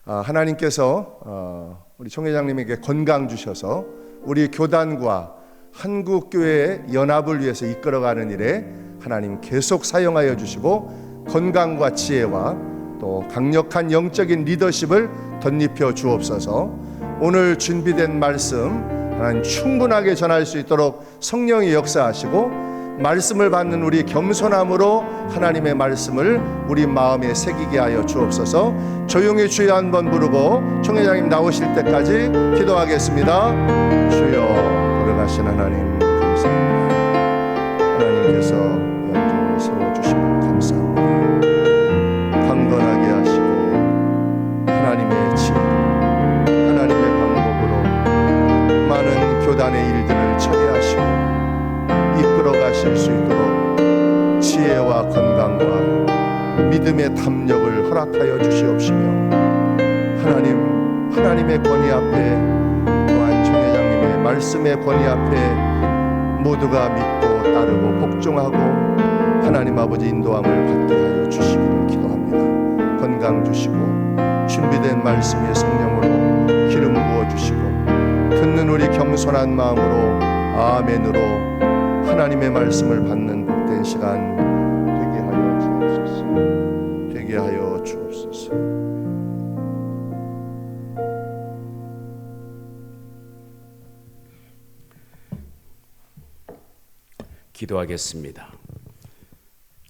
하나님께서 우리 총회장님에게 건강 주셔서 우리 교단과 한국교회의 연합을 위해서 이끌어가는 일에 하나님 계속 사용하여 주시고 건강과 지혜와 또 강력한 영적인 리더십을 덧입혀 주옵소서. 오늘 준비된 말씀 하나님 충분하게 전할 수 있도록 성령이 역사하시고 말씀을 받는 우리 겸손함으로 하나님의 말씀을 우리 마음에 새기게 하여 주옵소서. 조용히 주여 한번 부르고 총회장님 나오실 때까지 기도하겠습니다. 주여, 걸어가신 하나님 감사합니다. 하나님께서 영적으로 세워주시고 감사합니다. 강건하게 하시고 하나님의 지혜, 하나님의 방법으로 많은 교단의 일들을 처리하시고 이끌어 가실 수 있도록 지혜와 건강과 믿음의 담력을 허락하여 주시옵시며 하나님의 권위 앞에 또한 총회장님의 말씀의 권위 앞에 모두가 믿고 따르고 복종하고 하나님 아버지 인도함을 받게 하여 주시기를 기도합니다. 건강 주시고 준비된 말씀의 성령으로 기름 부어주시고 듣는 우리 겸손한 마음으로 아멘으로 하나님의 말씀을 받는 복된 시간 되게 하여 주옵소서. 되게 하여 주옵소서. 기도하겠습니다.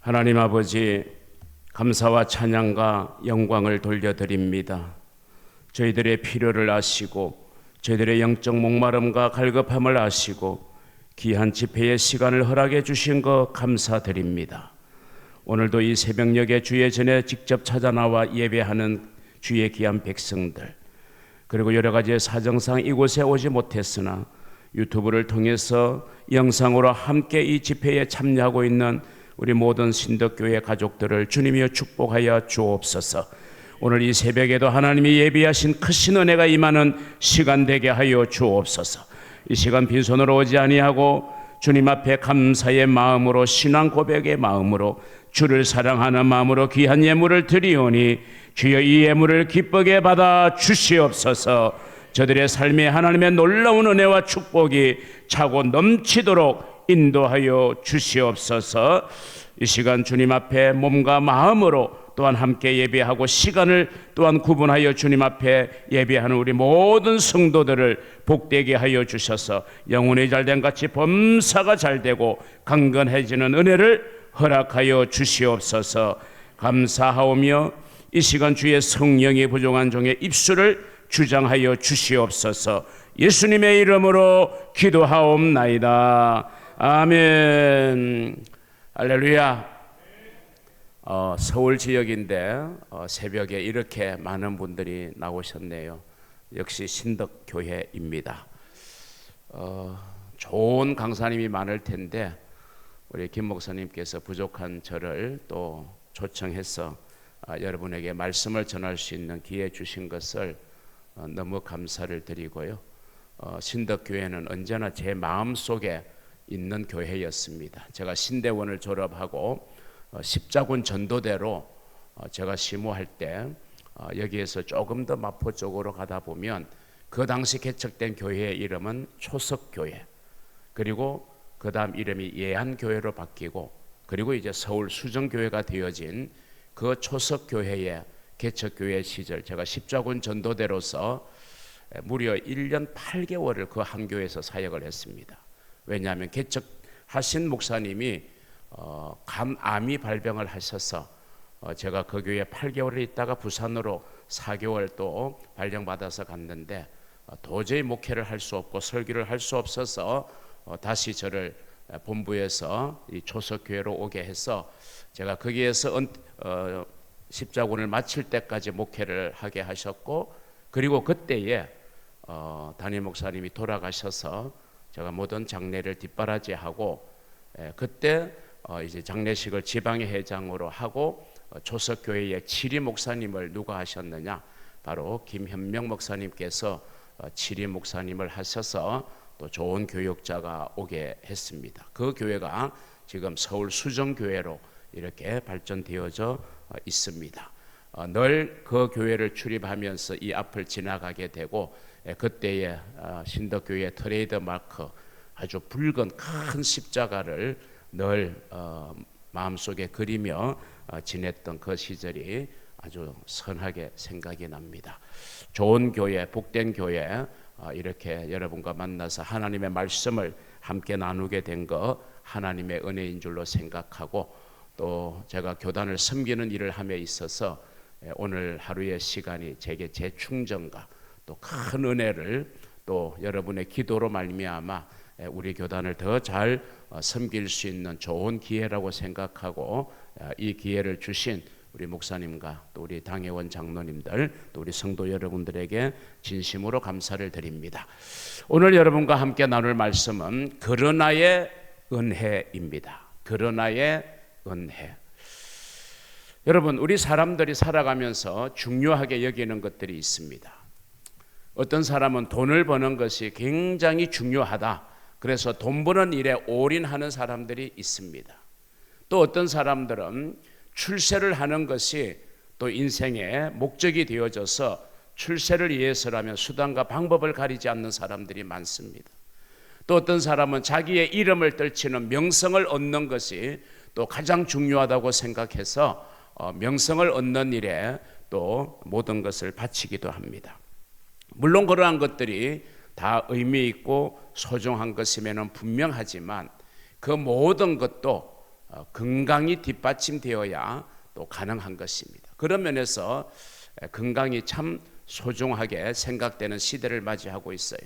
하나님 아버지, 감사와 찬양과 영광을 돌려드립니다. 저희들의 필요를 아시고 저희들의 영적 목마름과 갈급함을 아시고 귀한 집회의 시간을 허락해 주신 것 감사드립니다. 오늘도 이 새벽녘에 주의 전에 직접 찾아 나와 예배하는 주의 귀한 백성들, 그리고 여러 가지 사정상 이곳에 오지 못했으나 유튜브를 통해서 영상으로 함께 이 집회에 참여하고 있는 우리 모든 신덕교회 가족들을 주님이여 축복하여 주옵소서. 오늘 이 새벽에도 하나님이 예비하신 크신 은혜가 임하는 시간 되게 하여 주옵소서. 이 시간 빈손으로 오지 아니하고 주님 앞에 감사의 마음으로, 신앙 고백의 마음으로, 주를 사랑하는 마음으로 귀한 예물을 드리오니 주여 이 예물을 기쁘게 받아 주시옵소서. 저들의 삶에 하나님의 놀라운 은혜와 축복이 차고 넘치도록 인도하여 주시옵소서. 이 시간 주님 앞에 몸과 마음으로 또한 함께 예배하고 시간을 또한 구분하여 주님 앞에 예배하는 우리 모든 성도들을 복되게 하여 주셔서 영혼이 잘된 같이 범사가 잘되고 강건해지는 은혜를 허락하여 주시옵소서. 감사하오며 이 시간 주의 성령이 부족한 종의 입술을 주장하여 주시옵소서. 예수님의 이름으로 기도하옵나이다. 아멘. 할렐루야. 서울 지역인데 새벽에 이렇게 많은 분들이 나오셨네요. 역시 신덕교회입니다. 좋은 강사님이 많을 텐데 우리 김 목사님께서 부족한 저를 또 초청해서 여러분에게 말씀을 전할 수 있는 기회 주신 것을 너무 감사를 드리고요. 신덕교회는 언제나 제 마음속에 있는 교회였습니다. 제가 신대원을 졸업하고 십자군 전도대로 제가 심호할 때 여기에서 조금 더 마포 쪽으로 가다 보면 그 당시 개척된 교회의 이름은 초석교회, 그리고 그 다음 이름이 예한교회로 바뀌고, 그리고 이제 서울 수정교회가 되어진 그 초석교회의 개척교회 시절 제가 십자군 전도대로서 무려 1년 8개월을 그 한 교회에서 사역을 했습니다. 왜냐하면 개척하신 목사님이 간암이 발병을 하셔서 제가 그 교회에 8개월을 있다가 부산으로 4개월 또 발령받아서 갔는데 도저히 목회를 할 수 없고 설교를 할 수 없어서 다시 저를 본부에서 이 초석교회로 오게 해서 제가 거기에서 십자군을 마칠 때까지 목회를 하게 하셨고, 그리고 그때에 담임 목사님이 돌아가셔서 제가 모든 장례를 뒷바라지하고 그때 이제 장례식을 지방의 회장으로 하고 초석교회의 지리 목사님을 누가 하셨느냐? 바로 김현명 목사님께서 지리 목사님을 하셔서 또 좋은 교육자가 오게 했습니다. 그 교회가 지금 서울 수정교회로 이렇게 발전되어져 있습니다. 늘 그 교회를 출입하면서 이 앞을 지나가게 되고 그때의 신덕교회 트레이드 마크 아주 붉은 큰 십자가를 늘 마음속에 그리며 지냈던 그 시절이 아주 선하게 생각이 납니다. 좋은 교회, 복된 교회 이렇게 여러분과 만나서 하나님의 말씀을 함께 나누게 된 거 하나님의 은혜인 줄로 생각하고 또 제가 교단을 섬기는 일을 함에 있어서 오늘 하루의 시간이 제게 재충전과 또 큰 은혜를 또 여러분의 기도로 말미암아 우리 교단을 더 잘 섬길 수 있는 좋은 기회라고 생각하고 이 기회를 주신 우리 목사님과 또 우리 당회원 장로님들 또 우리 성도 여러분들에게 진심으로 감사를 드립니다. 오늘 여러분과 함께 나눌 말씀은 그러나의 은혜입니다. 그러나의 은혜. 여러분, 우리 사람들이 살아가면서 중요하게 여기는 것들이 있습니다. 어떤 사람은 돈을 버는 것이 굉장히 중요하다. 그래서 돈 버는 일에 올인하는 사람들이 있습니다. 또 어떤 사람들은 출세를 하는 것이 또 인생의 목적이 되어져서 출세를 위해서라면 수단과 방법을 가리지 않는 사람들이 많습니다. 또 어떤 사람은 자기의 이름을 떨치는 명성을 얻는 것이 또 가장 중요하다고 생각해서 명성을 얻는 일에 또 모든 것을 바치기도 합니다. 물론 그러한 것들이 다 의미 있고 소중한 것임에는 분명하지만 그 모든 것도 건강이 뒷받침되어야 또 가능한 것입니다. 그런 면에서 건강이 참 소중하게 생각되는 시대를 맞이하고 있어요.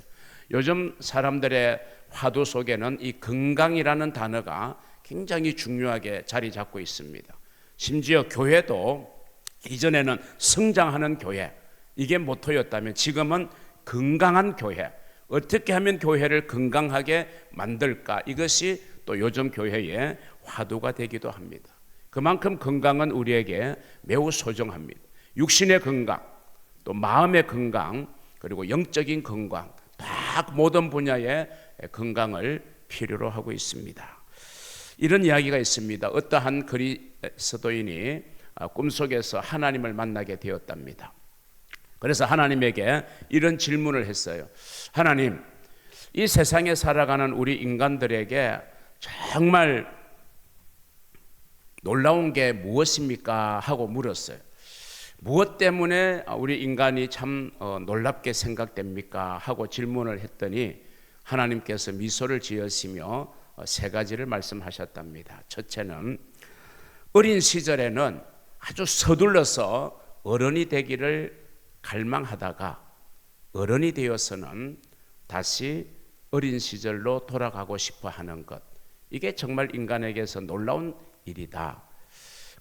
요즘 사람들의 화두 속에는 이 건강이라는 단어가 굉장히 중요하게 자리 잡고 있습니다. 심지어 교회도 이전에는 성장하는 교회 이게 모토였다면 지금은 건강한 교회, 어떻게 하면 교회를 건강하게 만들까, 이것이 또 요즘 교회의 화두가 되기도 합니다. 그만큼 건강은 우리에게 매우 소중합니다. 육신의 건강, 또 마음의 건강, 그리고 영적인 건강, 다 모든 분야의 건강을 필요로 하고 있습니다. 이런 이야기가 있습니다. 어떠한 그리스도인이 꿈속에서 하나님을 만나게 되었답니다. 그래서 하나님에게 이런 질문을 했어요. 하나님, 이 세상에 살아가는 우리 인간들에게 정말 놀라운 게 무엇입니까? 하고 물었어요. 무엇 때문에 우리 인간이 참 놀랍게 생각됩니까? 하고 질문을 했더니 하나님께서 미소를 지으시며 세 가지를 말씀하셨답니다. 첫째는 어린 시절에는 아주 서둘러서 어른이 되기를 갈망하다가 어른이 되어서는 다시 어린 시절로 돌아가고 싶어 하는 것, 이게 정말 인간에게서 놀라운 일이다.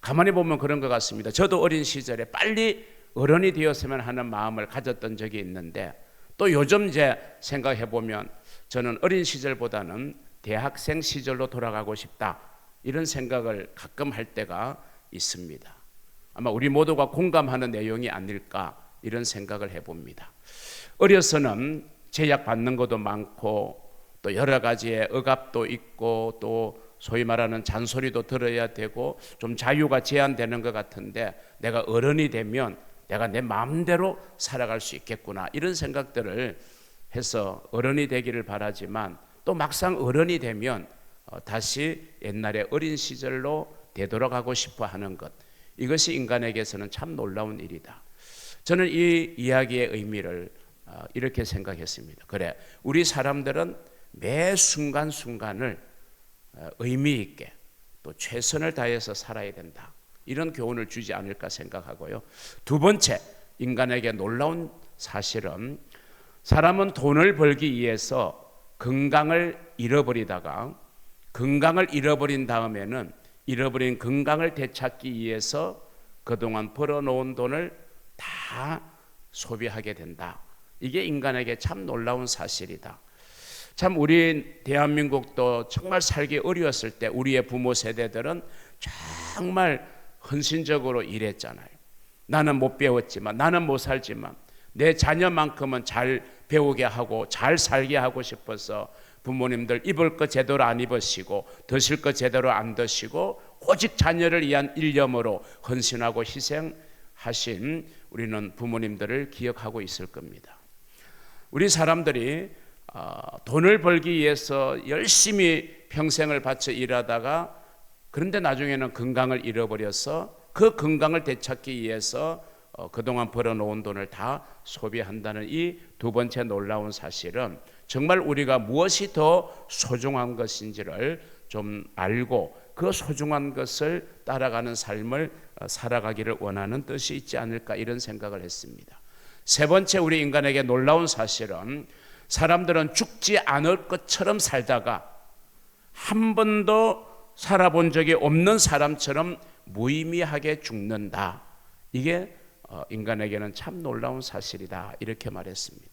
가만히 보면 그런 것 같습니다. 저도 어린 시절에 빨리 어른이 되었으면 하는 마음을 가졌던 적이 있는데 또 요즘 이제 생각해 보면 저는 어린 시절보다는 대학생 시절로 돌아가고 싶다, 이런 생각을 가끔 할 때가 있습니다. 아마 우리 모두가 공감하는 내용이 아닐까, 이런 생각을 해봅니다. 어려서는 제약 받는 것도 많고 또 여러 가지의 억압도 있고 또 소위 말하는 잔소리도 들어야 되고 좀 자유가 제한되는 것 같은데 내가 어른이 되면 내가 내 마음대로 살아갈 수 있겠구나, 이런 생각들을 해서 어른이 되기를 바라지만 또 막상 어른이 되면 다시 옛날의 어린 시절로 되돌아가고 싶어 하는 것, 이것이 인간에게서는 참 놀라운 일이다. 저는 이 이야기의 의미를 이렇게 생각했습니다. 그래, 우리 사람들은 매 순간순간을 의미 있게 또 최선을 다해서 살아야 된다, 이런 교훈을 주지 않을까 생각하고요. 두 번째, 인간에게 놀라운 사실은 사람은 돈을 벌기 위해서 건강을 잃어버리다가 건강을 잃어버린 다음에는 잃어버린 건강을 되찾기 위해서 그동안 벌어놓은 돈을 다 소비하게 된다. 이게 인간에게 참 놀라운 사실이다. 참 우리 대한민국도 정말 살기 어려웠을 때 우리의 부모 세대들은 정말 헌신적으로 일했잖아요. 나는 못 배웠지만, 나는 못 살지만 내 자녀만큼은 잘 배우게 하고 잘 살게 하고 싶어서 부모님들 입을 것 제대로 안 입으시고 드실 것 제대로 안 드시고 오직 자녀를 위한 일념으로 헌신하고 희생하는 하신 우리는 부모님들을 기억하고 있을 겁니다. 우리 사람들이 돈을 벌기 위해서 열심히 평생을 바쳐 일하다가 그런데 나중에는 건강을 잃어버려서 그 건강을 되찾기 위해서 그동안 벌어놓은 돈을 다 소비한다는 이 두 번째 놀라운 사실은 정말 우리가 무엇이 더 소중한 것인지를 좀 알고 그 소중한 것을 따라가는 삶을 살아가기를 원하는 뜻이 있지 않을까 이런 생각을 했습니다. 세 번째 우리 인간에게 놀라운 사실은 사람들은 죽지 않을 것처럼 살다가 한 번도 살아본 적이 없는 사람처럼 무의미하게 죽는다. 이게 인간에게는 참 놀라운 사실이다 이렇게 말했습니다.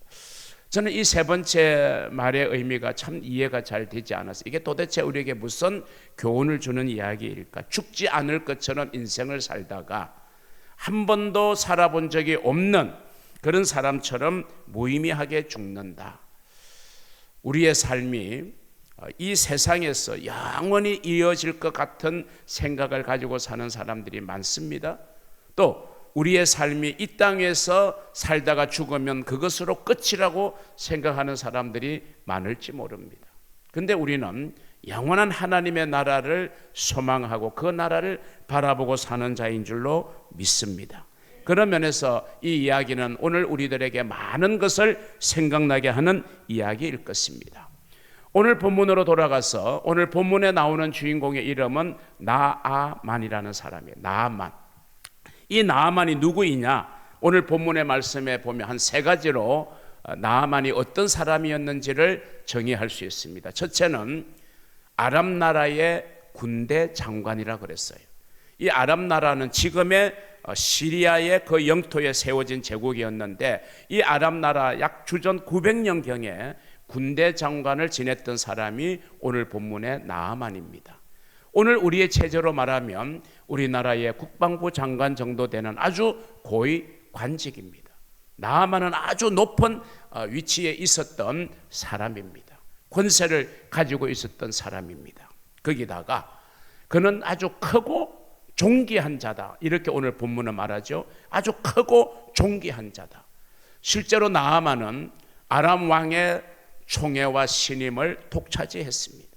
저는 이 세 번째 말의 의미가 참 이해가 잘 되지 않아서 이게 도대체 우리에게 무슨 교훈을 주는 이야기일까? 죽지 않을 것처럼 인생을 살다가 한 번도 살아본 적이 없는 그런 사람처럼 무의미하게 죽는다. 우리의 삶이 이 세상에서 영원히 이어질 것 같은 생각을 가지고 사는 사람들이 많습니다. 또 우리의 삶이 이 땅에서 살다가 죽으면 그것으로 끝이라고 생각하는 사람들이 많을지 모릅니다. 근데 우리는 영원한 하나님의 나라를 소망하고 그 나라를 바라보고 사는 자인 줄로 믿습니다. 그런 면에서 이 이야기는 오늘 우리들에게 많은 것을 생각나게 하는 이야기일 것입니다. 오늘 본문으로 돌아가서 오늘 본문에 나오는 주인공의 이름은 나아만이라는 사람이에요. 나아만. 이 나아만이 누구이냐? 오늘 본문의 말씀에 보면 한 세 가지로 나아만이 어떤 사람이었는지를 정의할 수 있습니다. 첫째는 아람 나라의 군대 장관이라 그랬어요. 이 아람 나라는 지금의 시리아의 그 영토에 세워진 제국이었는데 이 아람 나라 약 주전 900년경에 군대 장관을 지냈던 사람이 오늘 본문의 나아만입니다. 오늘 우리의 체제로 말하면 우리나라의 국방부 장관 정도 되는 아주 고위 관직입니다. 나아만은 아주 높은 위치에 있었던 사람입니다. 권세를 가지고 있었던 사람입니다. 거기다가 그는 아주 크고 존귀한 자다. 이렇게 오늘 본문은 말하죠. 아주 크고 존귀한 자다. 실제로 나아만은 아람 왕의 총애와 신임을 독차지했습니다.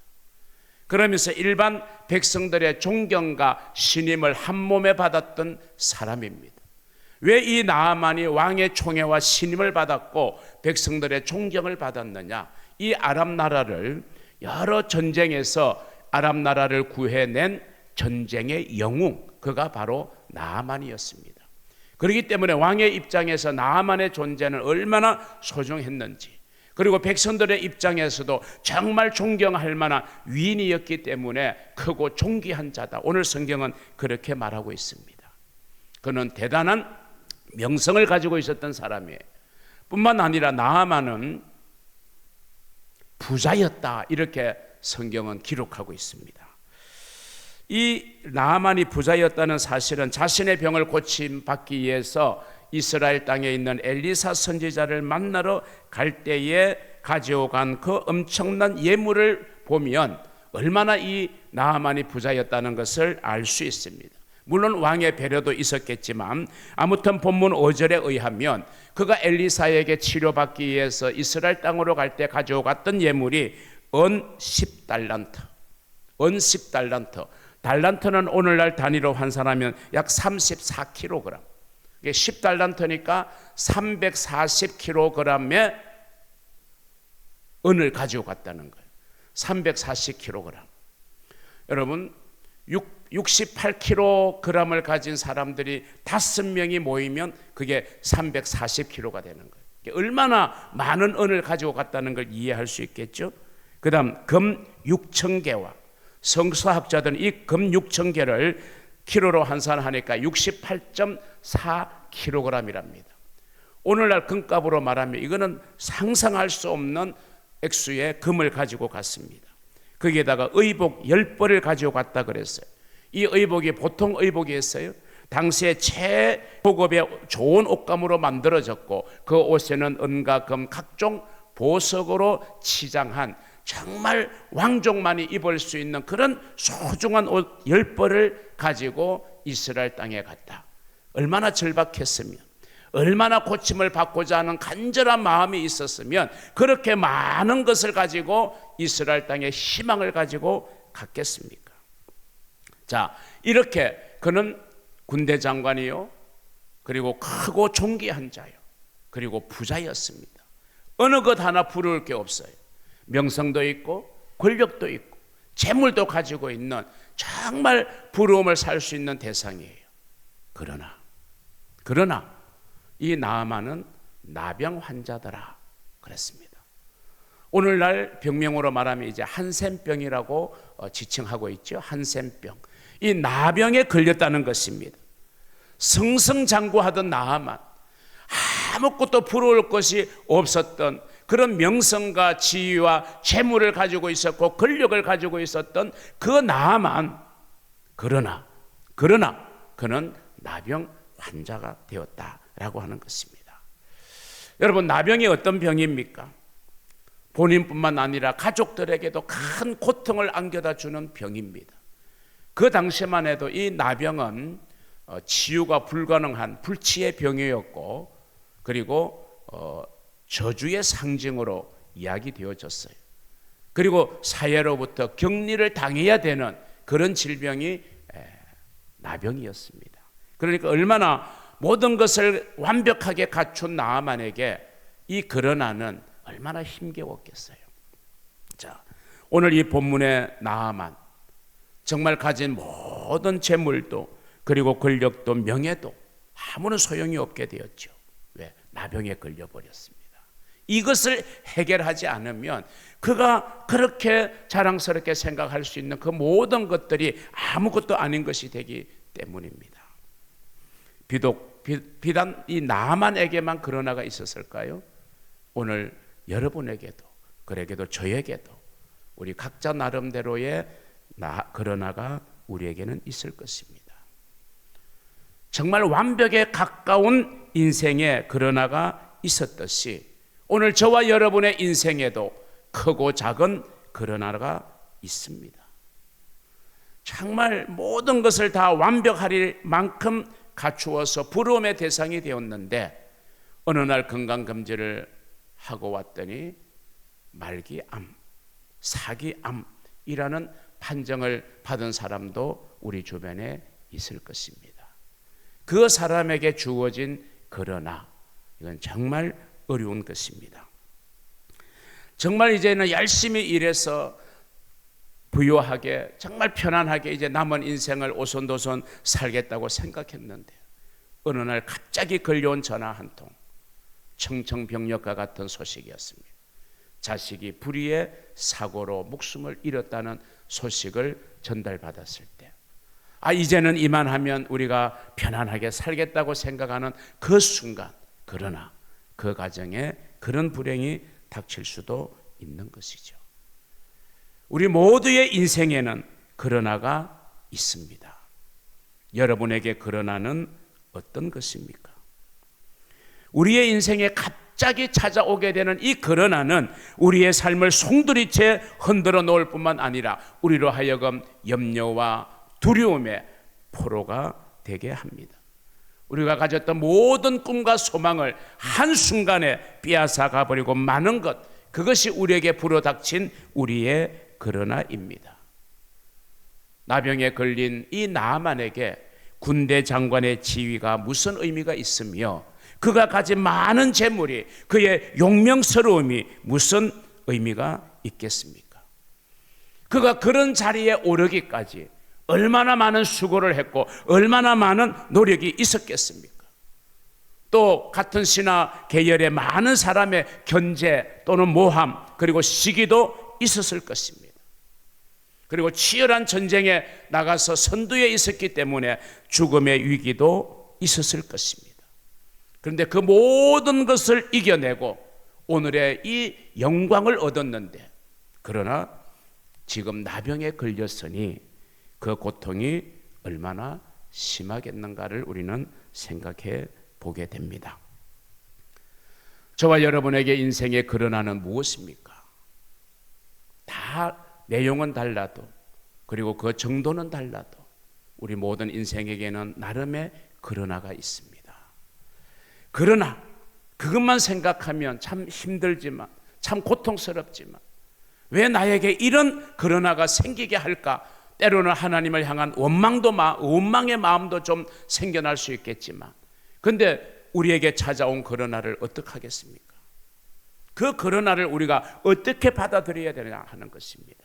그러면서 일반 백성들의 존경과 신임을 한 몸에 받았던 사람입니다. 왜 이 나아만이 왕의 총애와 신임을 받았고 백성들의 존경을 받았느냐? 이 아람 나라를 여러 전쟁에서 아람 나라를 구해낸 전쟁의 영웅, 그가 바로 나아만이었습니다. 그렇기 때문에 왕의 입장에서 나아만의 존재는 얼마나 소중했는지, 그리고 백성들의 입장에서도 정말 존경할 만한 위인이었기 때문에 크고 존귀한 자다. 오늘 성경은 그렇게 말하고 있습니다. 그는 대단한 명성을 가지고 있었던 사람이에요. 뿐만 아니라 나아만은 부자였다. 이렇게 성경은 기록하고 있습니다. 이 나아만이 부자였다는 사실은 자신의 병을 고침받기 위해서 이스라엘 땅에 있는 엘리사 선지자를 만나러 갈 때에 가져간 그 엄청난 예물을 보면 얼마나 이 나아만이 부자였다는 것을 알 수 있습니다. 물론 왕의 배려도 있었겠지만 아무튼 본문 5절에 의하면 그가 엘리사에게 치료받기 위해서 이스라엘 땅으로 갈 때 가져갔던 예물이 은 10달란트. 은 10달란트. 달란트는 오늘날 단위로 환산하면 약 34kg. 10달란트니까 340kg의 은을 가지고 갔다는 거예요. 340kg. 여러분 68kg을 가진 사람들이 5명이 모이면 그게 340kg가 되는 거예요. 얼마나 많은 은을 가지고 갔다는 걸 이해할 수 있겠죠. 그 다음 금 6,000개와 성서학자들은 이 금 6,000개를 키로로 환산하니까 68.4kg이랍니다. 오늘날 금값으로 말하면 이거는 상상할 수 없는 액수의 금을 가지고 갔습니다. 거기에다가 의복 10벌을 가지고 갔다 그랬어요. 이 의복이 보통 의복이었어요. 당시에 최고급의 좋은 옷감으로 만들어졌고 그 옷에는 은과 금 각종 보석으로 치장한 정말 왕족만이 입을 수 있는 그런 소중한 옷 10벌을 가지고 이스라엘 땅에 갔다. 얼마나 절박했으면, 얼마나 고침을 받고자 하는 간절한 마음이 있었으면 그렇게 많은 것을 가지고 이스라엘 땅에 희망을 가지고 갔겠습니까? 자, 이렇게 그는 군대 장관이요, 그리고 크고 존귀한 자요, 그리고 부자였습니다. 어느 것 하나 부러울 게 없어요. 명성도 있고 권력도 있고 재물도 가지고 있는 정말 부러움을 살 수 있는 대상이에요. 그러나 이 나아만은 나병 환자더라 그랬습니다. 오늘날 병명으로 말하면 이제 한센병이라고 지칭하고 있죠. 한센병. 이 나병에 걸렸다는 것입니다. 승승장구하던 나아만, 아무것도 부러울 것이 없었던 그런 명성과 지위와 재물을 가지고 있었고 권력을 가지고 있었던 그 나아만, 그러나 그는 나병 환자가 되었다라고 하는 것입니다. 여러분, 나병이 어떤 병입니까? 본인뿐만 아니라 가족들에게도 큰 고통을 안겨다 주는 병입니다. 그 당시만 해도 이 나병은 치유가 불가능한 불치의 병이었고, 그리고 저주의 상징으로 이야기되어졌어요. 그리고 사회로부터 격리를 당해야 되는 그런 질병이 나병이었습니다. 그러니까 얼마나 모든 것을 완벽하게 갖춘 나아만에게 이 그러나는 얼마나 힘겨웠겠어요. 자, 오늘 이 본문의 나아만, 정말 가진 모든 재물도 그리고 권력도 명예도 아무런 소용이 없게 되었죠. 왜? 나병에 걸려버렸습니다. 이것을 해결하지 않으면 그가 그렇게 자랑스럽게 생각할 수 있는 그 모든 것들이 아무것도 아닌 것이 되기 때문입니다. 비단 이 나만에게만 그러나가 있었을까요? 오늘 여러분에게도, 그에게도, 저에게도 우리 각자 나름대로의 그러나가 우리에게는 있을 것입니다. 정말 완벽에 가까운 인생에 그러나가 있었듯이 오늘 저와 여러분의 인생에도 크고 작은 그러나가 있습니다. 정말 모든 것을 다 완벽할 만큼 갖추어서 부러움의 대상이 되었는데 어느 날 건강검진을 하고 왔더니 말기암, 사기암이라는 판정을 받은 사람도 우리 주변에 있을 것입니다. 그 사람에게 주어진 그러나, 이건 정말 어려운 것입니다. 정말 이제는 열심히 일해서 부유하게, 정말 편안하게 이제 남은 인생을 오손도손 살겠다고 생각했는데 어느 날 갑자기 걸려온 전화 한 통, 청청병력과 같은 소식이었습니다. 자식이 불의의 사고로 목숨을 잃었다는 소식을 전달받았을 때, 이제는 이만하면 우리가 편안하게 살겠다고 생각하는 그 순간, 그러나 그 가정에 그런 불행이 닥칠 수도 있는 것이죠. 우리 모두의 인생에는 그러나가 있습니다. 여러분에게 그러나는 어떤 것입니까? 우리의 인생에 갑자기 찾아오게 되는 이 그러나는 우리의 삶을 송두리째 흔들어 놓을 뿐만 아니라 우리로 하여금 염려와 두려움의 포로가 되게 합니다. 우리가 가졌던 모든 꿈과 소망을 한순간에 빼앗아 가버리고 마는 것, 그것이 우리에게 불어닥친 우리의 그러나입니다. 나병에 걸린 이 나아만에게 군대 장관의 지위가 무슨 의미가 있으며 그가 가진 많은 재물이, 그의 용명스러움이 무슨 의미가 있겠습니까? 그가 그런 자리에 오르기까지 얼마나 많은 수고를 했고 얼마나 많은 노력이 있었겠습니까? 또 같은 신하 계열의 많은 사람의 견제 또는 모함, 그리고 시기도 있었을 것입니다. 그리고 치열한 전쟁에 나가서 선두에 있었기 때문에 죽음의 위기도 있었을 것입니다. 그런데 그 모든 것을 이겨내고 오늘의 이 영광을 얻었는데, 그러나 지금 나병에 걸렸으니 그 고통이 얼마나 심하겠는가를 우리는 생각해 보게 됩니다. 저와 여러분에게 인생의 그러나는 무엇입니까? 다 내용은 달라도, 그리고 그 정도는 달라도 우리 모든 인생에게는 나름의 그러나가 있습니다. 그러나 그것만 생각하면 참 힘들지만, 참 고통스럽지만, 왜 나에게 이런 그러나가 생기게 할까? 때로는 하나님을 향한 원망의 마음도 좀 생겨날 수 있겠지만, 근데 우리에게 찾아온 그러나를 어떻게 하겠습니까? 그 그러나를 우리가 어떻게 받아들여야 되냐 하는 것입니다.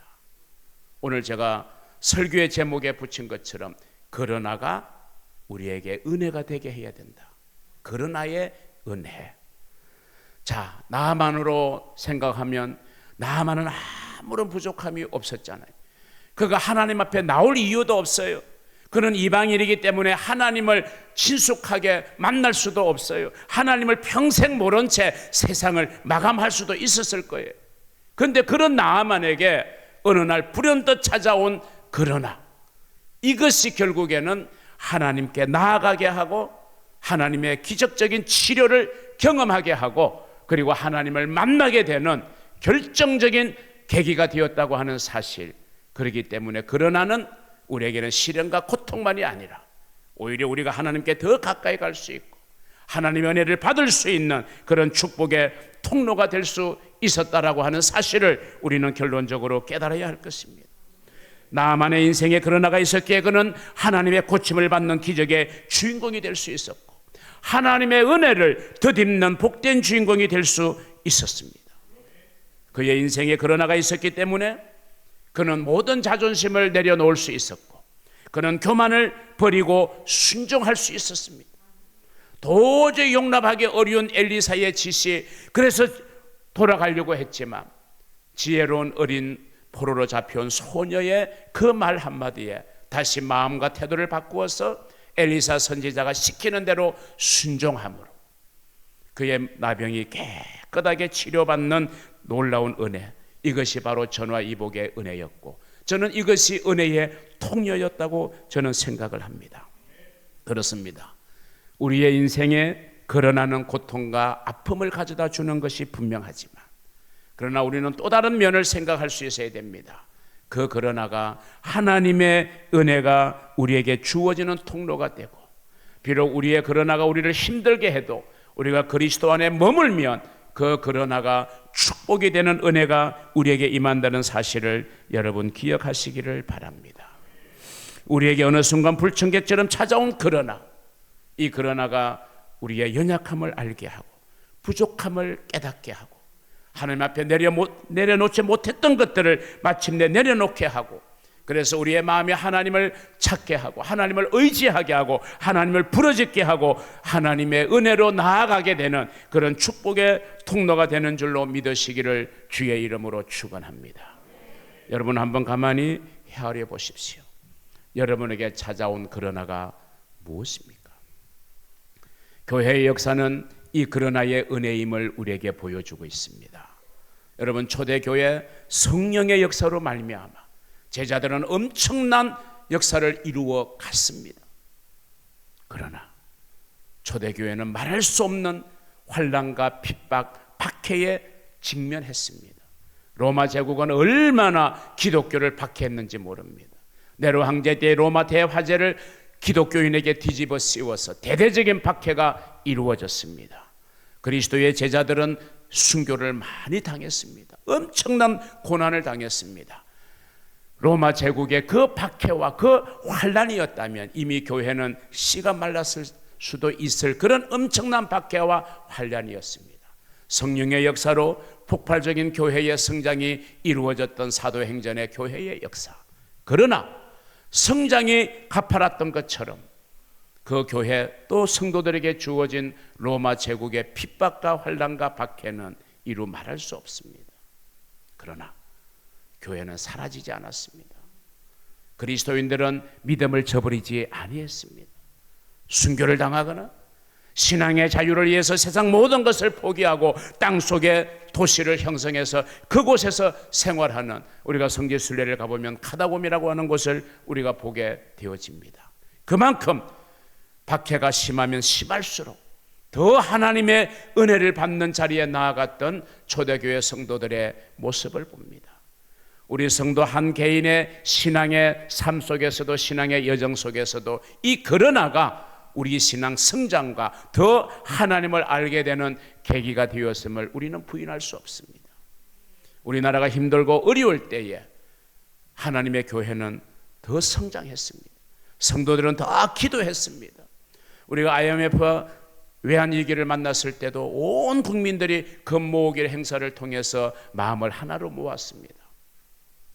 오늘 제가 설교의 제목에 붙인 것처럼 그러나가 우리에게 은혜가 되게 해야 된다. 그러나의 은혜. 자, 나만으로 생각하면 나만은 아무런 부족함이 없었잖아요. 그가 하나님 앞에 나올 이유도 없어요. 그는 이방인이기 때문에 하나님을 친숙하게 만날 수도 없어요. 하나님을 평생 모른 채 세상을 마감할 수도 있었을 거예요. 그런데 그런 나아만에게 어느 날 불현듯 찾아온 그러나, 이것이 결국에는 하나님께 나아가게 하고 하나님의 기적적인 치료를 경험하게 하고 그리고 하나님을 만나게 되는 결정적인 계기가 되었다고 하는 사실. 그렇기 때문에 그러나는 우리에게는 시련과 고통만이 아니라 오히려 우리가 하나님께 더 가까이 갈 수 있고 하나님의 은혜를 받을 수 있는 그런 축복의 통로가 될 수 있었다라고 하는 사실을 우리는 결론적으로 깨달아야 할 것입니다. 나만의 인생에 그러나가 있었기에 그는 하나님의 고침을 받는 기적의 주인공이 될 수 있었고 하나님의 은혜를 덧입는 복된 주인공이 될 수 있었습니다. 그의 인생에 그러나가 있었기 때문에 그는 모든 자존심을 내려놓을 수 있었고 그는 교만을 버리고 순종할 수 있었습니다. 도저히 용납하기 어려운 엘리사의 지시, 그래서 돌아가려고 했지만 지혜로운 어린 포로로 잡혀온 소녀의 그 말 한마디에 다시 마음과 태도를 바꾸어서 엘리사 선지자가 시키는 대로 순종함으로 그의 나병이 깨끗하게 치료받는 놀라운 은혜, 이것이 바로 전화이복의 은혜였고 저는 이것이 은혜의 통로였다고 저는 생각을 합니다. 그렇습니다. 우리의 인생에 그러나는 고통과 아픔을 가져다 주는 것이 분명하지만 그러나 우리는 또 다른 면을 생각할 수 있어야 됩니다. 그 그러나가 하나님의 은혜가 우리에게 주어지는 통로가 되고 비록 우리의 그러나가 우리를 힘들게 해도 우리가 그리스도 안에 머물면 그 그러나가 축복이 되는 은혜가 우리에게 임한다는 사실을 여러분 기억하시기를 바랍니다. 우리에게 어느 순간 불청객처럼 찾아온 그러나, 이 그러나가 우리의 연약함을 알게 하고 부족함을 깨닫게 하고 하나님 앞에 내려놓지 못했던 것들을 마침내 내려놓게 하고 그래서 우리의 마음이 하나님을 찾게 하고 하나님을 의지하게 하고 하나님을 부르짖게 하고 하나님의 은혜로 나아가게 되는 그런 축복의 통로가 되는 줄로 믿으시기를 주의 이름으로 축원합니다. 여러분 한번 가만히 헤아려 보십시오. 여러분에게 찾아온 그러나가 무엇입니까? 교회의 역사는 이 그러나의 은혜임을 우리에게 보여주고 있습니다. 여러분 초대교회 성령의 역사로 말미암아 제자들은 엄청난 역사를 이루어 갔습니다. 그러나 초대교회는 말할 수 없는 환난과 핍박, 박해에 직면했습니다. 로마 제국은 얼마나 기독교를 박해했는지 모릅니다. 네로 황제 때 로마 대화재를 기독교인에게 뒤집어 씌워서 대대적인 박해가 이루어졌습니다. 그리스도의 제자들은 순교를 많이 당했습니다. 엄청난 고난을 당했습니다. 로마 제국의 그 박해와 그 환난이었다면 이미 교회는 씨가 말랐을 수도 있을 그런 엄청난 박해와 환난이었습니다. 성령의 역사로 폭발적인 교회의 성장이 이루어졌던 사도행전의 교회의 역사. 그러나 성장이 가파랐던 것처럼 그 교회 또 성도들에게 주어진 로마 제국의 핍박과 환난과 박해는 이루 말할 수 없습니다. 그러나 교회는 사라지지 않았습니다. 그리스도인들은 믿음을 저버리지 아니했습니다. 순교를 당하거나 신앙의 자유를 위해서 세상 모든 것을 포기하고 땅속에 도시를 형성해서 그곳에서 생활하는, 우리가 성지순례를 가보면 카다곰이라고 하는 곳을 우리가 보게 되어집니다. 그만큼 박해가 심하면 심할수록 더 하나님의 은혜를 받는 자리에 나아갔던 초대교회 성도들의 모습을 봅니다. 우리 성도 한 개인의 신앙의 삶 속에서도 신앙의 여정 속에서도 이 그러나가 우리 신앙 성장과 더 하나님을 알게 되는 계기가 되었음을 우리는 부인할 수 없습니다. 우리나라가 힘들고 어려울 때에 하나님의 교회는 더 성장했습니다. 성도들은 더 기도했습니다. 우리가 IMF 외환위기를 만났을 때도 온 국민들이 금모으기 행사를 통해서 마음을 하나로 모았습니다.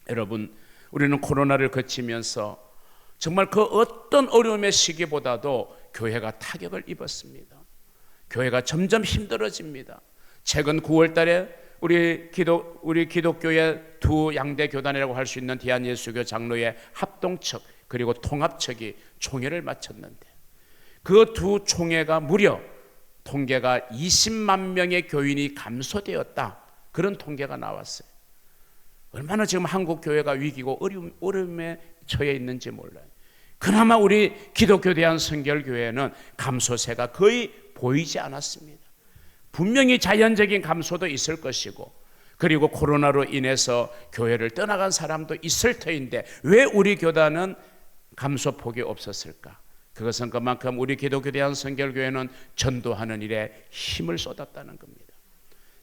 여러분, 우리는 코로나를 거치면서 정말 그 어떤 어려움의 시기보다도 교회가 타격을 입었습니다. 교회가 점점 힘들어집니다. 최근 9월 달에 우리 기독교의 두 양대 교단이라고 할 수 있는 대한예수교 장로의 합동측 그리고 통합측이 총회를 마쳤는데 그 두 총회가 무려 통계가 20만 명의 교인이 감소되었다. 그런 통계가 나왔어요. 얼마나 지금 한국 교회가 위기고 어려움에 처해 있는지 몰라요. 그나마 우리 기독교 대한성결교회는 감소세가 거의 보이지 않았습니다. 분명히 자연적인 감소도 있을 것이고 그리고 코로나로 인해서 교회를 떠나간 사람도 있을 터인데 왜 우리 교단은 감소폭이 없었을까? 그것은 그만큼 우리 기독교 대한성결교회는 전도하는 일에 힘을 쏟았다는 겁니다.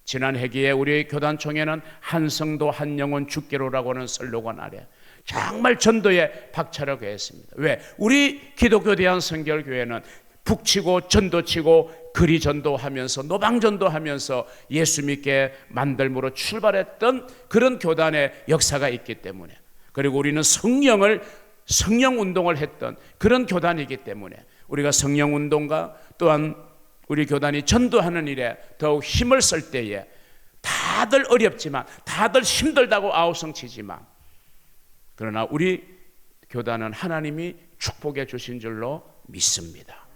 지난 회기에 우리 교단총회는 한 성도 한 영혼 죽기로라고 하는 슬로건 아래 정말 전도에 박차를 가했습니다. 왜? 우리 기독교 대한성결교회는 북치고 전도치고 거리 전도하면서 노방 전도하면서 예수 믿게 만들므로 출발했던 그런 교단의 역사가 있기 때문에 그리고 우리는 성령 운동을 했던 그런 교단이기 때문에 우리가 성령 운동과 또한 우리 교단이 전도하는 일에 더욱 힘을 쓸 때에 다들 어렵지만 다들 힘들다고 아우성치지만 그러나 우리 교단은 하나님이 축복해 주신 줄로 믿습니다.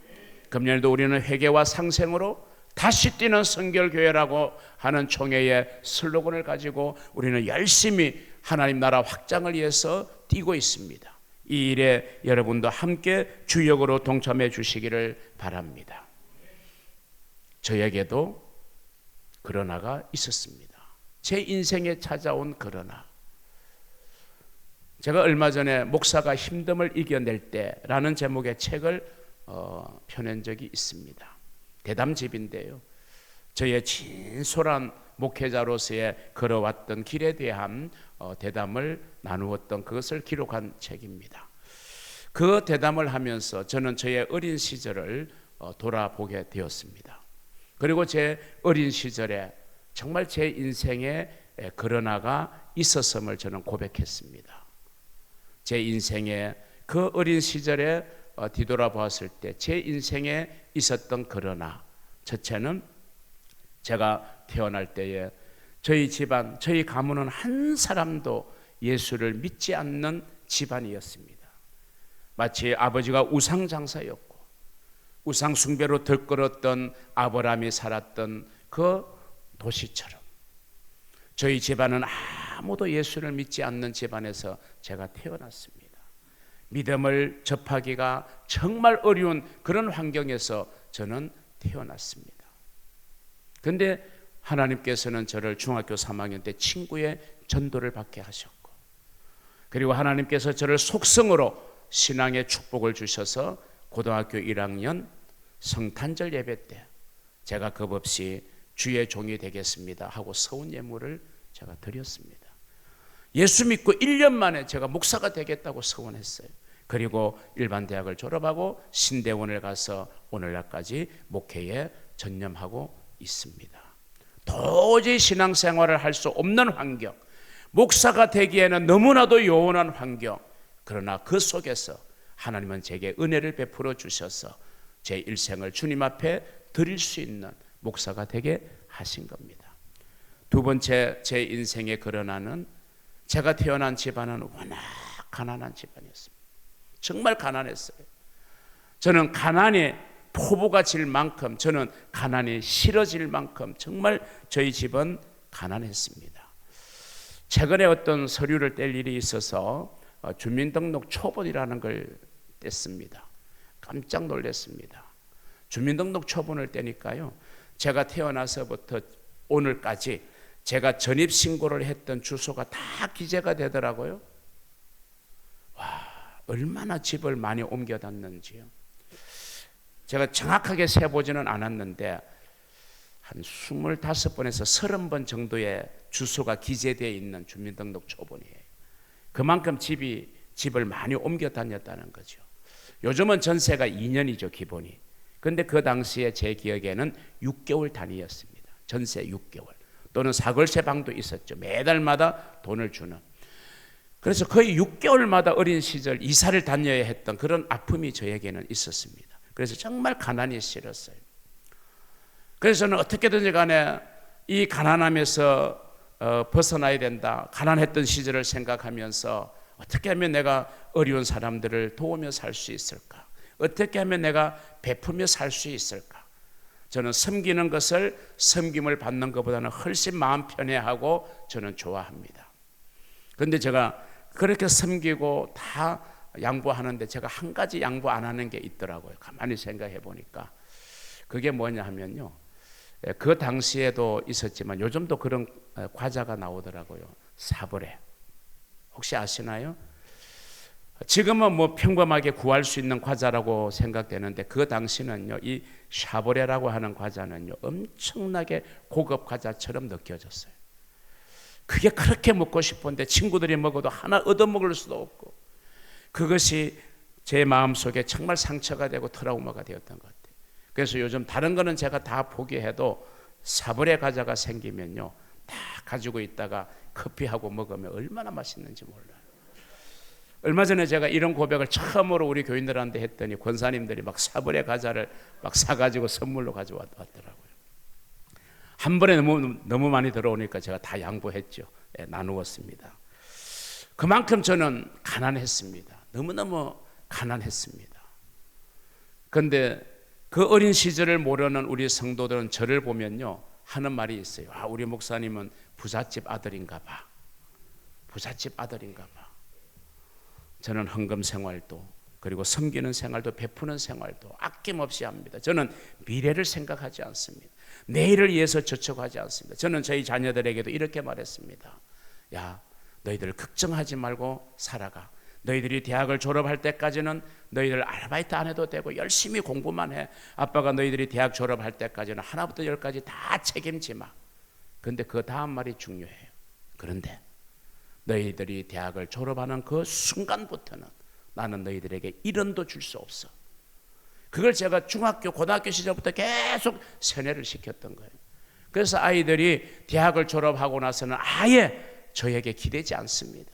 금년에도 우리는 회개와 상생으로 다시 뛰는 성결교회라고 하는 총회의 슬로건을 가지고 우리는 열심히 하나님 나라 확장을 위해서 뛰고 있습니다. 이 일에 여러분도 함께 주역으로 동참해 주시기를 바랍니다. 저에게도 그러나가 있었습니다. 제 인생에 찾아온 그러나. 제가 얼마 전에 목사가 힘듦을 이겨낼 때라는 제목의 책을 펴낸 적이 있습니다. 대담집인데요. 저의 진솔한 목회자로서의 걸어왔던 길에 대한 대담을 나누었던 그것을 기록한 책입니다. 그 대담을 하면서 저는 저의 어린 시절을 돌아보게 되었습니다. 그리고 제 어린 시절에 정말 제 인생에 그러나가 있었음을 저는 고백했습니다. 제 인생에 그 어린 시절에 뒤돌아보았을 때 제 인생에 있었던 그러나 첫째는 제가 태어날 때에 저희 집안, 저희 가문은 한 사람도 예수를 믿지 않는 집안이었습니다. 마치 아버지가 우상장사였고 우상 숭배로 들끓었던 아브라함이 살았던 그 도시처럼 저희 집안은 아무도 예수를 믿지 않는 집안에서 제가 태어났습니다. 믿음을 접하기가 정말 어려운 그런 환경에서 저는 태어났습니다. 그런데 하나님께서는 저를 중학교 3학년 때 친구의 전도를 받게 하셨고 그리고 하나님께서 저를 속성으로 신앙의 축복을 주셔서 고등학교 1학년 성탄절 예배 때 제가 겁없이 주의 종이 되겠습니다 하고 서운 예물을 제가 드렸습니다. 예수 믿고 1년 만에 제가 목사가 되겠다고 서원했어요. 그리고 일반 대학을 졸업하고 신대원을 가서 오늘날까지 목회에 전념하고 있습니다. 도저히 신앙생활을 할 수 없는 환경, 목사가 되기에는 너무나도 요원한 환경, 그러나 그 속에서 하나님은 제게 은혜를 베풀어 주셔서 제 일생을 주님 앞에 드릴 수 있는 목사가 되게 하신 겁니다. 두 번째 제 인생의 그러나는 제가 태어난 집안은 워낙 가난한 집안이었습니다. 정말 가난했어요. 저는 가난이 포부가 질 만큼, 저는 가난이 싫어질 만큼 정말 저희 집은 가난했습니다. 최근에 어떤 서류를 뗄 일이 있어서 주민등록 초본이라는 걸 뗐습니다. 깜짝 놀랐습니다. 주민등록 초본을 떼니까요, 제가 태어나서부터 오늘까지 제가 전입신고를 했던 주소가 다 기재가 되더라고요. 와, 얼마나 집을 많이 옮겨놨는지요. 제가 정확하게 세보지는 않았는데 한 25번에서 30번 정도의 주소가 기재되어 있는 주민등록 초본이에요. 그만큼 집을 많이 옮겨 다녔다는 거죠. 요즘은 전세가 2년이죠, 기본이. 근데 그 당시에 제 기억에는 6개월 단위였습니다. 전세 6개월. 또는 사골세 방도 있었죠. 매달마다 돈을 주는. 그래서 거의 6개월마다 어린 시절 이사를 다녀야 했던 그런 아픔이 저에게는 있었습니다. 그래서 정말 가난이 싫었어요. 그래서 저는 어떻게든지 간에 이 가난함에서 벗어나야 된다. 가난했던 시절을 생각하면서 어떻게 하면 내가 어려운 사람들을 도우며 살 수 있을까? 어떻게 하면 내가 베푸며 살 수 있을까? 저는 섬기는 것을 섬김을 받는 것보다는 훨씬 마음 편해하고 저는 좋아합니다. 그런데 제가 그렇게 섬기고 다 양보하는데 제가 한 가지 양보 안 하는 게 있더라고요. 가만히 생각해 보니까 그게 뭐냐 하면요, 그 당시에도 있었지만 요즘도 그런 과자가 나오더라고요. 사브레. 혹시 아시나요? 지금은 뭐 평범하게 구할 수 있는 과자라고 생각되는데 그 당시는요, 이 샤브레라고 하는 과자는요 엄청나게 고급 과자처럼 느껴졌어요. 그게 그렇게 먹고 싶은데 친구들이 먹어도 하나 얻어먹을 수도 없고, 그것이 제 마음속에 정말 상처가 되고 트라우마가 되었던 것 같아요. 그래서 요즘 다른 거는 제가 다 포기해도 사브레 과자가 생기면요 다 가지고 있다가 커피하고 먹으면 얼마나 맛있는지 몰라요. 얼마 전에 제가 이런 고백을 처음으로 우리 교인들한테 했더니 권사님들이 막 사브레 과자를 막 사가지고 선물로 가져왔더라고요. 한 번에 너무 많이 들어오니까 제가 다 양보했죠. 나누었습니다. 그만큼 저는 가난했습니다. 너무너무 가난했습니다. 그런데 그 어린 시절을 모르는 우리 성도들은 저를 보면요 하는 말이 있어요. 아, 우리 목사님은 부잣집 아들인가 봐. 부잣집 아들인가 봐. 저는 헌금 생활도 그리고 섬기는 생활도 베푸는 생활도 아낌없이 합니다. 저는 미래를 생각하지 않습니다. 내일을 위해서 저축하지 않습니다. 저는 저희 자녀들에게도 이렇게 말했습니다. 야, 너희들 걱정하지 말고 살아가. 너희들이 대학을 졸업할 때까지는 너희들 아르바이트 안 해도 되고 열심히 공부만 해. 아빠가 너희들이 대학 졸업할 때까지는 하나부터 열까지 다 책임지 마. 그런데 그 다음 말이 중요해요. 그런데 너희들이 대학을 졸업하는 그 순간부터는 나는 너희들에게 1원도 줄 수 없어. 그걸 제가 중학교, 고등학교 시절부터 계속 세뇌를 시켰던 거예요. 그래서 아이들이 대학을 졸업하고 나서는 아예 저에게 기대지 않습니다.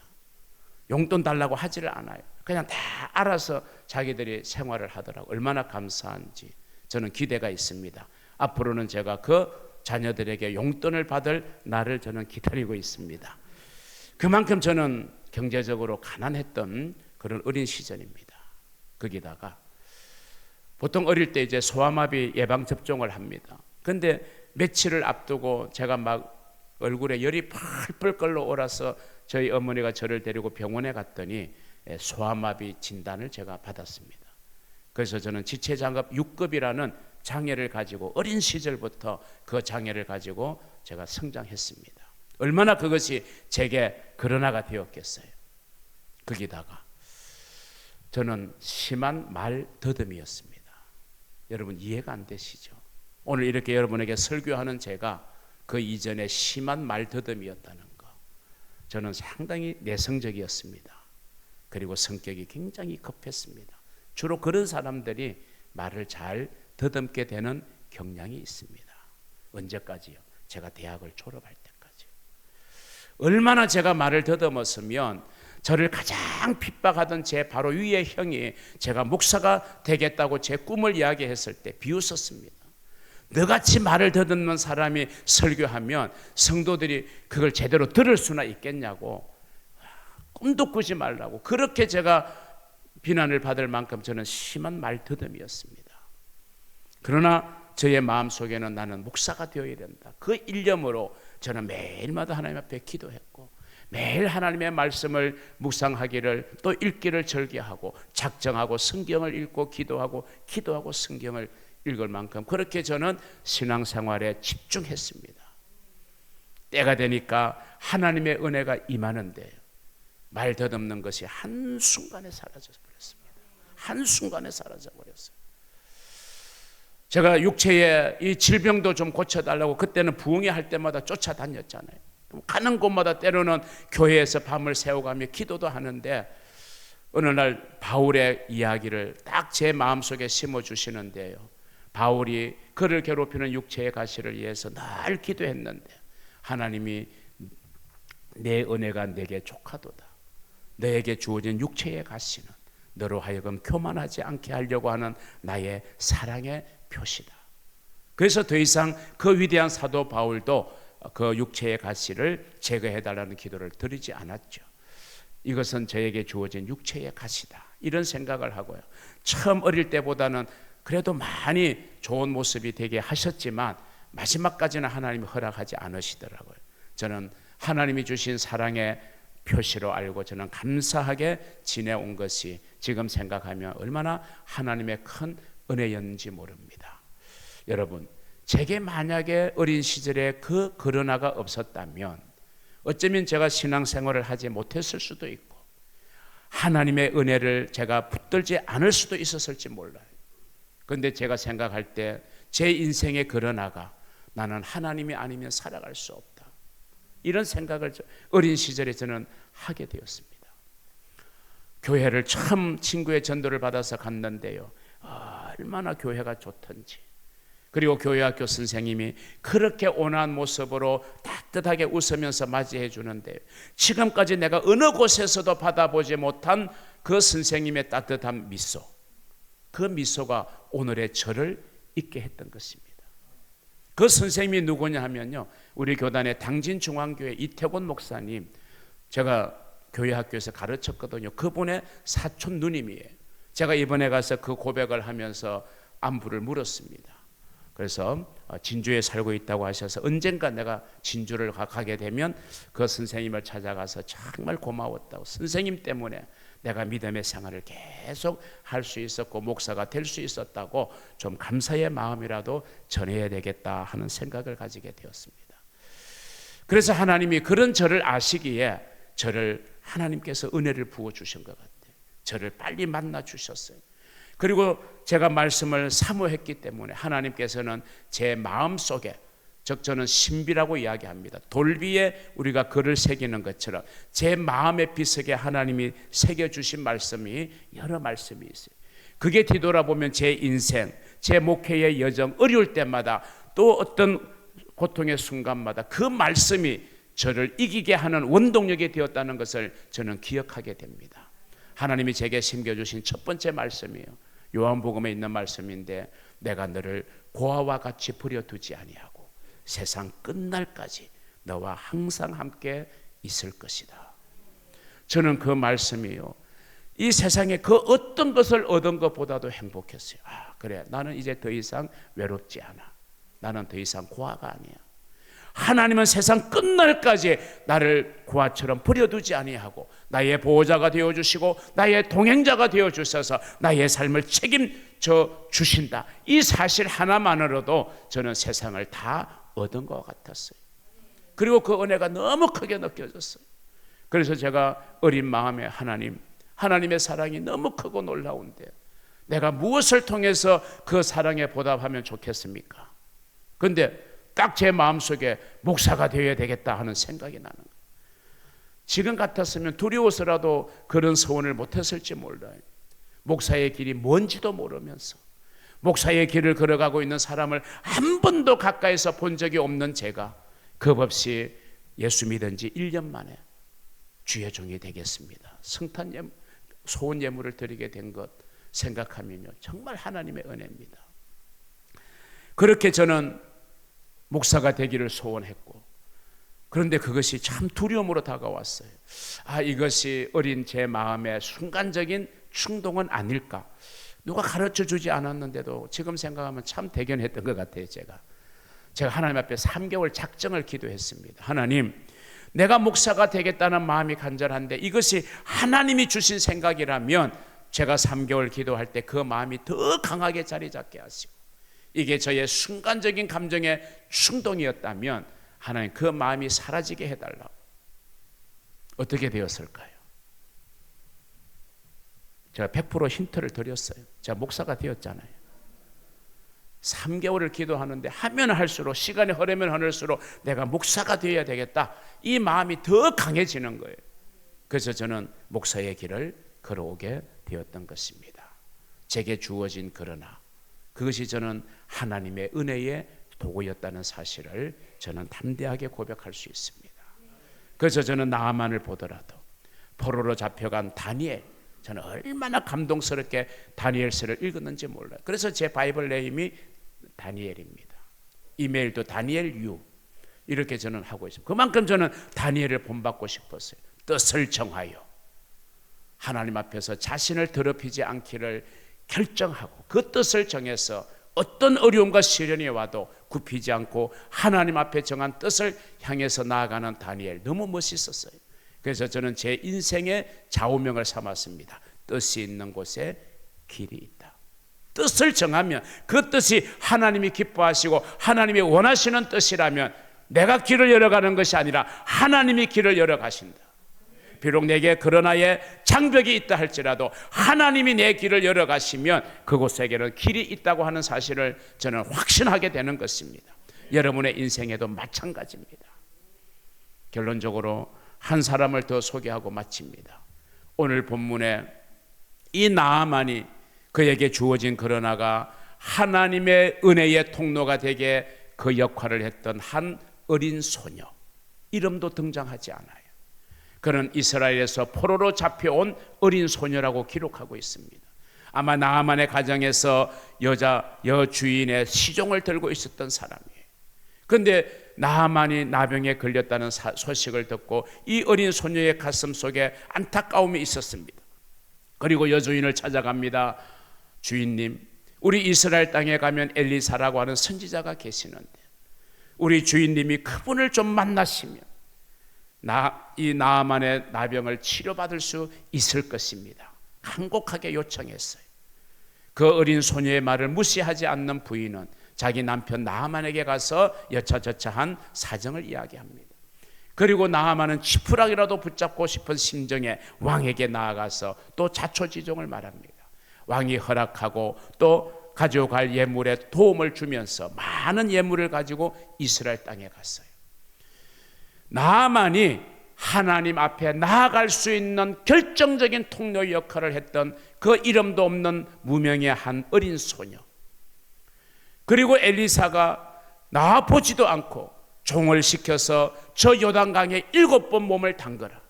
용돈 달라고 하지를 않아요. 그냥 다 알아서 자기들이 생활을 하더라고요. 얼마나 감사한지 저는 기대가 있습니다. 앞으로는 제가 그 자녀들에게 용돈을 받을 날을 저는 기다리고 있습니다. 그만큼 저는 경제적으로 가난했던 그런 어린 시절입니다. 거기다가 보통 어릴 때 이제 소아마비 예방 접종을 합니다. 그런데 며칠을 앞두고 제가 막 얼굴에 열이 펄펄 끓어 올라서 저희 어머니가 저를 데리고 병원에 갔더니 소아마비 진단을 제가 받았습니다. 그래서 저는 지체장갑 6급이라는 장애를 가지고 어린 시절부터 그 장애를 가지고 제가 성장했습니다. 얼마나 그것이 제게 그러나가 되었겠어요. 거기다가 저는 심한 말 더듬이었습니다. 여러분 이해가 안 되시죠? 오늘 이렇게 여러분에게 설교하는 제가 그 이전에 심한 말 더듬이었다는 거. 저는 상당히 내성적이었습니다. 그리고 성격이 굉장히 급했습니다. 주로 그런 사람들이 말을 잘 더듬게 되는 경향이 있습니다. 언제까지요? 제가 대학을 졸업할 때까지. 얼마나 제가 말을 더듬었으면 저를 가장 핍박하던 제 바로 위의 형이 제가 목사가 되겠다고 제 꿈을 이야기했을 때 비웃었습니다. 너같이 말을 더듬는 사람이 설교하면 성도들이 그걸 제대로 들을 수나 있겠냐고, 꿈도 꾸지 말라고, 그렇게 제가 비난을 받을 만큼 저는 심한 말 더듬이었습니다. 그러나 저의 마음속에는 나는 목사가 되어야 된다. 그 일념으로 저는 매일마다 하나님 앞에 기도했고 매일 하나님의 말씀을 묵상하기를, 또 읽기를 절개하고 작정하고 성경을 읽고 기도하고 성경을 읽을 만큼 그렇게 저는 신앙생활에 집중했습니다. 때가 되니까 하나님의 은혜가 임하는데 말 더듬는 것이 한순간에 사라져 버렸습니다. 한순간에 사라져 버렸어요. 제가 육체의 이 질병도 좀 고쳐달라고 그때는 부흥회 할 때마다 쫓아다녔잖아요. 가는 곳마다 때로는 교회에서 밤을 새워가며 기도도 하는데 어느 날 바울의 이야기를 딱 제 마음속에 심어주시는데요. 바울이 그를 괴롭히는 육체의 가시를 위해서 늘 기도했는데 하나님이 내 은혜가 내게 족하도다. 너에게 주어진 육체의 가시는 너로 하여금 교만하지 않게 하려고 하는 나의 사랑의 표시다. 그래서 더 이상 그 위대한 사도 바울도 그 육체의 가시를 제거해달라는 기도를 드리지 않았죠. 이것은 저에게 주어진 육체의 가시다, 이런 생각을 하고요. 처음 어릴 때보다는 그래도 많이 좋은 모습이 되게 하셨지만 마지막까지는 하나님이 허락하지 않으시더라고요. 저는 하나님이 주신 사랑의 표시로 알고 저는 감사하게 지내온 것이 지금 생각하면 얼마나 하나님의 큰 은혜였는지 모릅니다. 여러분, 제게 만약에 어린 시절에 그 그러나가 없었다면 어쩌면 제가 신앙생활을 하지 못했을 수도 있고 하나님의 은혜를 제가 붙들지 않을 수도 있었을지 몰라요. 그런데 제가 생각할 때 제 인생의 그러나가 나는 하나님이 아니면 살아갈 수 없다, 이런 생각을 어린 시절에 저는 하게 되었습니다. 교회를 처음 친구의 전도를 받아서 갔는데요, 얼마나 교회가 좋던지, 그리고 교회학교 선생님이 그렇게 온화한 모습으로 따뜻하게 웃으면서 맞이해 주는데 지금까지 내가 어느 곳에서도 받아보지 못한 그 선생님의 따뜻한 미소, 그 미소가 오늘의 저를 있게 했던 것입니다. 그 선생님이 누구냐 하면요, 우리 교단의 당진중앙교회 이태곤 목사님, 제가 교회학교에서 가르쳤거든요. 그분의 사촌 누님이에요. 제가 이번에 가서 그 고백을 하면서 안부를 물었습니다. 그래서 진주에 살고 있다고 하셔서 언젠가 내가 진주를 가게 되면 그 선생님을 찾아가서 정말 고마웠다고, 선생님 때문에 내가 믿음의 생활을 계속 할 수 있었고 목사가 될 수 있었다고 좀 감사의 마음이라도 전해야 되겠다 하는 생각을 가지게 되었습니다. 그래서 하나님이 그런 저를 아시기에 저를 하나님께서 은혜를 부어주신 것 같아요. 저를 빨리 만나 주셨어요. 그리고 제가 말씀을 사모했기 때문에 하나님께서는 제 마음속에, 즉 저는 신비라고 이야기합니다. 돌비에 우리가 글을 새기는 것처럼 제 마음의 비석에 하나님이 새겨주신 말씀이 여러 말씀이 있어요. 그게 뒤돌아보면 제 인생, 제 목회의 여정, 어려울 때마다 또 어떤 고통의 순간마다 그 말씀이 저를 이기게 하는 원동력이 되었다는 것을 저는 기억하게 됩니다. 하나님이 제게 심겨주신 첫 번째 말씀이에요. 요한복음에 있는 말씀인데 내가 너를 고아와 같이 버려두지 아니하고 세상 끝날까지 너와 항상 함께 있을 것이다. 저는 그 말씀이요, 이 세상에 그 어떤 것을 얻은 것보다도 행복했어요. 그래, 나는 이제 더 이상 외롭지 않아. 나는 더 이상 고아가 아니야. 하나님은 세상 끝날까지 나를 고아처럼 버려두지 아니하고 나의 보호자가 되어주시고 나의 동행자가 되어주셔서 나의 삶을 책임져 주신다. 이 사실 하나만으로도 저는 세상을 다 얻은 것 같았어요. 그리고 그 은혜가 너무 크게 느껴졌어요. 그래서 제가 어린 마음에 하나님의 사랑이 너무 크고 놀라운데 내가 무엇을 통해서 그 사랑에 보답하면 좋겠습니까? 그런데 딱 제 마음속에 목사가 되어야 되겠다 하는 생각이 나는 거예요. 지금 같았으면 두려워서라도 그런 소원을 못했을지 몰라요. 목사의 길이 뭔지도 모르면서 목사의 길을 걸어가고 있는 사람을 한 번도 가까이서 본 적이 없는 제가 겁없이 예수 믿은 지 1년 만에 주의 종이 되겠습니다. 성탄 예물, 소원 예물을 드리게 된 것 생각하면요, 정말 하나님의 은혜입니다. 그렇게 저는 목사가 되기를 소원했고, 그런데 그것이 참 두려움으로 다가왔어요. 이것이 어린 제 마음의 순간적인 충동은 아닐까. 누가 가르쳐 주지 않았는데도 지금 생각하면 참 대견했던 것 같아요. 제가 하나님 앞에 3개월 작정을 기도했습니다. 하나님, 내가 목사가 되겠다는 마음이 간절한데 이것이 하나님이 주신 생각이라면 제가 3개월 기도할 때 그 마음이 더 강하게 자리 잡게 하시고, 이게 저의 순간적인 감정의 충동이었다면 하나님 그 마음이 사라지게 해달라고. 어떻게 되었을까요? 제가 100% 힌트를 드렸어요. 제가 목사가 되었잖아요. 3개월을 기도하는데 하면 할수록, 시간이 흐르면 흐를수록 내가 목사가 되어야 되겠다, 이 마음이 더 강해지는 거예요. 그래서 저는 목사의 길을 걸어오게 되었던 것입니다. 제게 주어진 그러나, 그것이 저는 하나님의 은혜의 도구였다는 사실을 저는 담대하게 고백할 수 있습니다. 그래서 저는 나아만을 보더라도 포로로 잡혀간 다니엘, 저는 얼마나 감동스럽게 다니엘서를 읽었는지 몰라요. 그래서 제 바이블 네임이 다니엘입니다. 이메일도 다니엘 유, 이렇게 저는 하고 있습니다. 그만큼 저는 다니엘을 본받고 싶었어요. 뜻을 정하여 하나님 앞에서 자신을 더럽히지 않기를 결정하고, 그 뜻을 정해서 어떤 어려움과 시련이 와도 굽히지 않고 하나님 앞에 정한 뜻을 향해서 나아가는 다니엘, 너무 멋있었어요. 그래서 저는 제 인생의 좌우명을 삼았습니다. 뜻이 있는 곳에 길이 있다. 뜻을 정하면 그 뜻이 하나님이 기뻐하시고 하나님이 원하시는 뜻이라면 내가 길을 열어가는 것이 아니라 하나님이 길을 열어가신다. 비록 내게 그러나의 장벽이 있다 할지라도 하나님이 내 길을 열어가시면 그곳에게는 길이 있다고 하는 사실을 저는 확신하게 되는 것입니다. 여러분의 인생에도 마찬가지입니다. 결론적으로 한 사람을 더 소개하고 마칩니다. 오늘 본문에 이 나아만이 그에게 주어진 그러나가 하나님의 은혜의 통로가 되게 그 역할을 했던 한 어린 소녀, 이름도 등장하지 않아요. 그는 이스라엘에서 포로로 잡혀온 어린 소녀라고 기록하고 있습니다. 아마 나아만의 가정에서 여주인의 시종을 들고 있었던 사람이에요. 그런데 나아만이 나병에 걸렸다는 소식을 듣고 이 어린 소녀의 가슴 속에 안타까움이 있었습니다. 그리고 여주인을 찾아갑니다. 주인님, 우리 이스라엘 땅에 가면 엘리사라고 하는 선지자가 계시는데 우리 주인님이 그분을 좀 만나시면 이 나아만의 나병을 치료받을 수 있을 것입니다. 간곡하게 요청했어요. 그 어린 소녀의 말을 무시하지 않는 부인은 자기 남편 나아만에게 가서 여차저차한 사정을 이야기합니다. 그리고 나아만은 지푸라기라도 붙잡고 싶은 심정에 왕에게 나아가서 또 자초지종을 말합니다. 왕이 허락하고 또 가져갈 예물에 도움을 주면서 많은 예물을 가지고 이스라엘 땅에 갔어요. 나아만이 하나님 앞에 나아갈 수 있는 결정적인 통로 역할을 했던 그 이름도 없는 무명의 한 어린 소녀. 그리고 엘리사가 나와보지도 않고 종을 시켜서 저 요단강에 7번 몸을 담그라.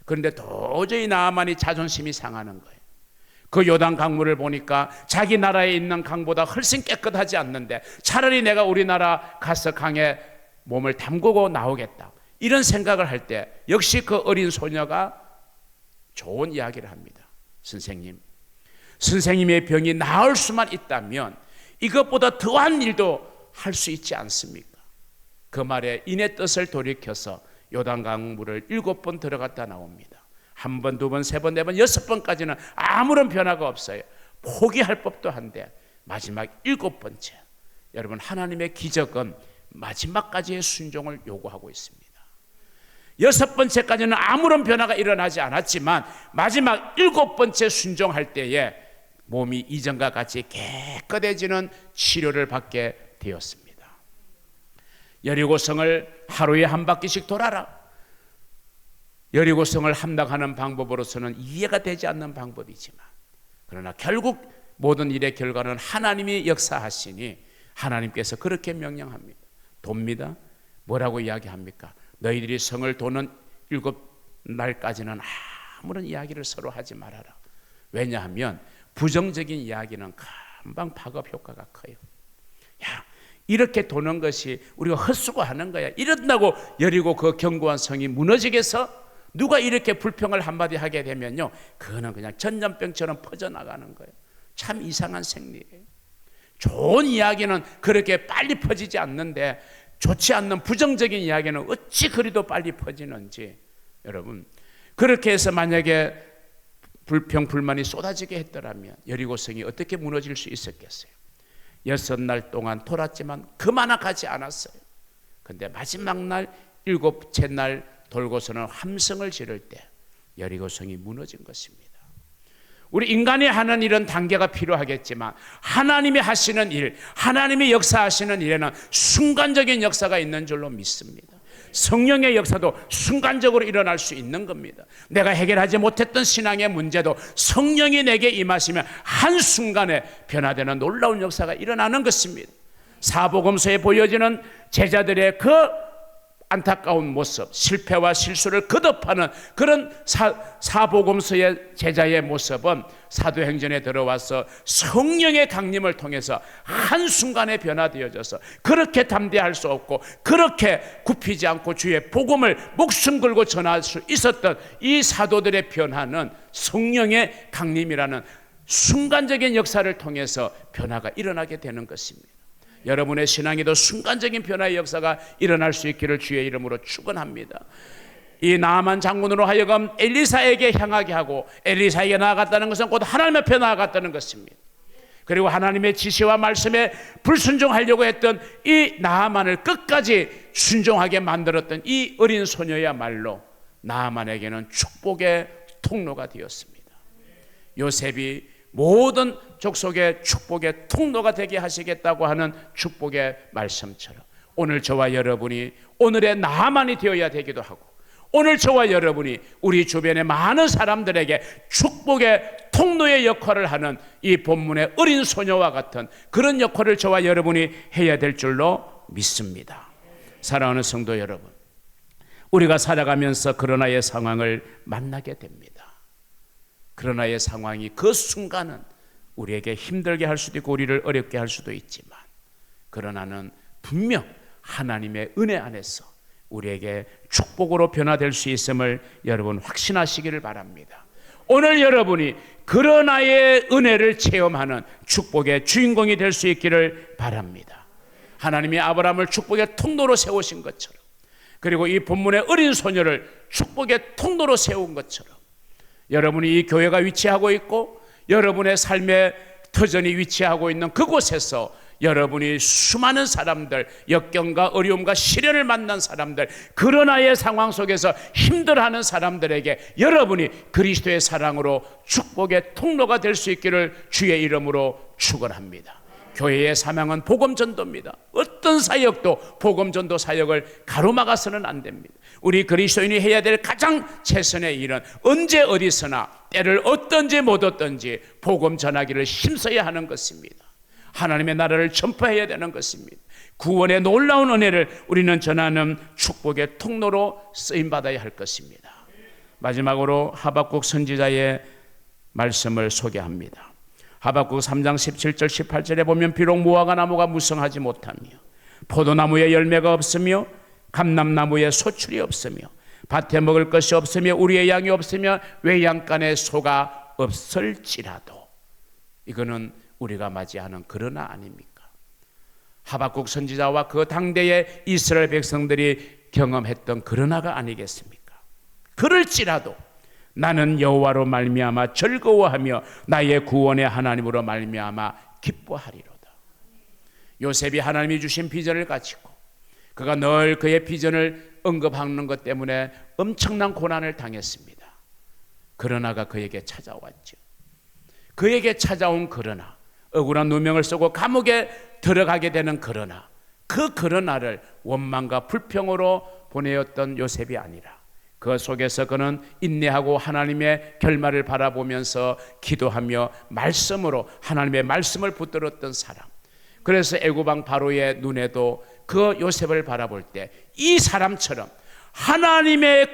그런데 도저히 나아만이 자존심이 상하는 거예요. 그 요단 강물을 보니까 자기 나라에 있는 강보다 훨씬 깨끗하지 않는데 차라리 내가 우리나라 가서 강에 몸을 담그고 나오겠다, 이런 생각을 할 때 역시 그 어린 소녀가 좋은 이야기를 합니다. 선생님의 병이 나을 수만 있다면 이것보다 더한 일도 할 수 있지 않습니까? 그 말에 인의 뜻을 돌이켜서 요단강 물을 7번 들어갔다 나옵니다. 1번, 2번, 3번, 4번, 6번까지는 아무런 변화가 없어요. 포기할 법도 한데 마지막 7번째, 여러분, 하나님의 기적은 마지막까지의 순종을 요구하고 있습니다. 6번째까지는 아무런 변화가 일어나지 않았지만 마지막 7번째 순종할 때에 몸이 이전과 같이 깨끗해지는 치료를 받게 되었습니다. 여리고성을 하루에 한 바퀴씩 돌아라. 여리고성을 함락하는 방법으로서는 이해가 되지 않는 방법이지만, 그러나 결국 모든 일의 결과는 하나님이 역사하시니 하나님께서 그렇게 명령합니다. 돕니다. 뭐라고 이야기합니까? 너희들이 성을 도는 7날까지는 아무런 이야기를 서로 하지 말아라. 왜냐하면 부정적인 이야기는 금방 파급 효과가 커요. 야, 이렇게 도는 것이 우리가 헛수고하는 거야. 이런다고 여리고 그 견고한 성이 무너지겠어? 누가 이렇게 불평을 한마디 하게 되면요, 그거는 그냥 전염병처럼 퍼져나가는 거예요. 참 이상한 생리예요. 좋은 이야기는 그렇게 빨리 퍼지지 않는데 좋지 않는 부정적인 이야기는 어찌 그리도 빨리 퍼지는지. 여러분, 그렇게 해서 만약에 불평 불만이 쏟아지게 했더라면 여리고성이 어떻게 무너질 수 있었겠어요? 6날 동안 돌았지만 그만아 가지 않았어요. 그런데 마지막 날 7째 날 돌고서는 함성을 지를 때 여리고성이 무너진 것입니다. 우리 인간이 하는 일은 단계가 필요하겠지만 하나님이 하시는 일, 하나님이 역사하시는 일에는 순간적인 역사가 있는 줄로 믿습니다. 성령의 역사도 순간적으로 일어날 수 있는 겁니다. 내가 해결하지 못했던 신앙의 문제도 성령이 내게 임하시면 한순간에 변화되는 놀라운 역사가 일어나는 것입니다. 사복음서에 보여지는 제자들의 그 안타까운 모습, 실패와 실수를 거듭하는 그런 사복음서의 제자의 모습은 사도행전에 들어와서 성령의 강림을 통해서 한순간에 변화되어져서 그렇게 담대할 수 없고 그렇게 굽히지 않고 주의 복음을 목숨 걸고 전할 수 있었던 이 사도들의 변화는 성령의 강림이라는 순간적인 역사를 통해서 변화가 일어나게 되는 것입니다. 여러분의 신앙에도 순간적인 변화의 역사가 일어날 수 있기를 주의 이름으로 축원합니다. 이 나아만 장군으로 하여금 엘리사에게 향하게 하고 엘리사에게 나아갔다는 것은 곧 하나님 앞에 나아갔다는 것입니다. 그리고 하나님의 지시와 말씀에 불순종하려고 했던 이 나아만을 끝까지 순종하게 만들었던 이 어린 소녀야말로 나아만에게는 축복의 통로가 되었습니다. 요셉이 모든 족속의 축복의 통로가 되게 하시겠다고 하는 축복의 말씀처럼 오늘 저와 여러분이 오늘의 나만이 되어야 되기도 하고 오늘 저와 여러분이 우리 주변의 많은 사람들에게 축복의 통로의 역할을 하는 이 본문의 어린 소녀와 같은 그런 역할을 저와 여러분이 해야 될 줄로 믿습니다. 사랑하는 성도 여러분, 우리가 살아가면서 그러나의 상황을 만나게 됩니다. 그러나의 상황이 그 순간은 우리에게 힘들게 할 수도 있고 우리를 어렵게 할 수도 있지만 그러나는 분명 하나님의 은혜 안에서 우리에게 축복으로 변화될 수 있음을 여러분 확신하시기를 바랍니다. 오늘 여러분이 그러나의 은혜를 체험하는 축복의 주인공이 될 수 있기를 바랍니다. 하나님이 아브라함을 축복의 통로로 세우신 것처럼 그리고 이 본문의 어린 소녀를 축복의 통로로 세운 것처럼 여러분이 이 교회가 위치하고 있고 여러분의 삶의 터전이 위치하고 있는 그곳에서 여러분이 수많은 사람들, 역경과 어려움과 시련을 만난 사람들, 그러나의 상황 속에서 힘들어하는 사람들에게 여러분이 그리스도의 사랑으로 축복의 통로가 될 수 있기를 주의 이름으로 축원합니다. 교회의 사명은 복음전도입니다. 어떤 사역도 복음전도 사역을 가로막아서는 안 됩니다. 우리 그리스도인이 해야 될 가장 최선의 일은 언제 어디서나 때를 어떤지 못 어떤지 복음 전하기를 힘써야 하는 것입니다. 하나님의 나라를 전파해야 되는 것입니다. 구원의 놀라운 은혜를 우리는 전하는 축복의 통로로 쓰임받아야 할 것입니다. 마지막으로 하박국 선지자의 말씀을 소개합니다. 하박국 3장 17절 18절에 보면 비록 무화과 나무가 무성하지 못하며 포도나무에 열매가 없으며 감람나무에 소출이 없으며 밭에 먹을 것이 없으며 우리의 양이 없으며 외양간에 소가 없을지라도 이거는 우리가 맞이하는 그러나 아닙니까? 하박국 선지자와 그 당대의 이스라엘 백성들이 경험했던 그러나가 아니겠습니까? 그럴지라도 나는 여호와로 말미암아 즐거워하며 나의 구원의 하나님으로 말미암아 기뻐하리로다. 요셉이 하나님이 주신 비전을 가지고 그가 늘 그의 비전을 언급하는 것 때문에 엄청난 고난을 당했습니다. 그러나가 그에게 찾아왔죠. 그에게 찾아온 그러나, 억울한 누명을 쓰고 감옥에 들어가게 되는 그러나, 그 그러나를 원망과 불평으로 보내었던 요셉이 아니라 그 속에서 그는 인내하고 하나님의 결말을 바라보면서 기도하며 말씀으로 하나님의 말씀을 붙들었던 사람. 그래서 애굽왕 바로의 눈에도 그 요셉을 바라볼 때 이 사람처럼 하나님의